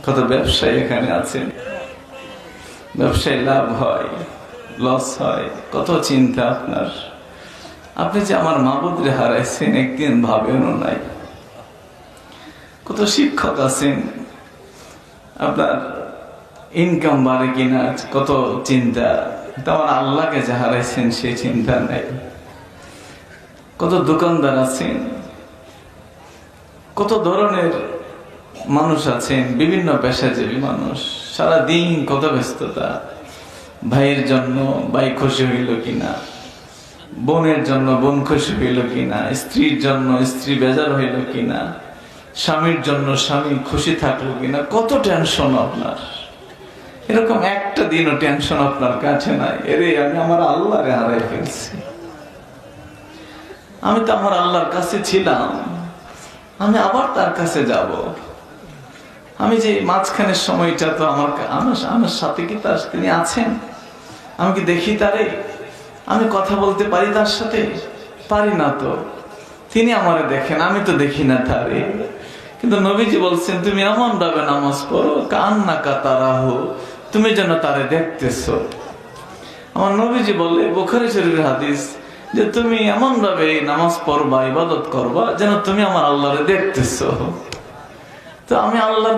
কত ব্যবসায়ী এখানে আছেন, ব্যবসায় লাভ হয়, লস হয়, কত চিন্তা আপনার। আপনি যে আমার মাবুদরে হারাইছেন একদিন ভাবেনও নাই। কত শিক্ষক আছেন, আপনার ইনকাম বাড়ে কিনা কত চিন্তা, আমার আল্লাহকে যে হারাইছেন সেই চিন্তা নাই। কত দোকানদার আছেন, কত ধরনের মানুষ আছেন, বিভিন্ন পেশাজীবী মানুষ, সারাদিন কত ব্যস্ততা। ভাইয়ের জন্য ভাই খুশি হইল কিনা, বোনের জন্য বোন খুশি হইল কিনা, স্ত্রীর জন্য স্ত্রী বেজার হইল কিনা, স্বামীর জন্য স্বামী খুশি থাকলো কিনা, কত টেনশন আপনার। এরকম একটা দিনও টেনশন আপনার কাছে নাই, এরে আমি আমার আল্লাহরে হারাই ফেলছি। আমি তো আমার আল্লাহর কাছে ছিলাম, আমি আবার তার কাছে যাব। আমি যে মাঝখানের সময়টা তো আমার সাথে কি তিনি আছেন? আমি কি দেখি তারে? আমি কথা বলতে পারি তার সাথে? পারি না তো। তিনি আমারে দেখেন, আমি তো দেখি না তারে। কিন্তু নবীজি বলছেন, তুমি এমন ভাবে নামাজ পড়ো কান্নাকা তারাহু, তুমি যেন তারে দেখতেছো। আমার নবীজি বলে, বুখারী শরীফের হাদিস, যে তুমি এমন ভাবে নামাজ পড়বা, ইবাদত করবা যেন তুমি আমার আল্লাহরে দেখতেছো। তো আমি আল্লাহ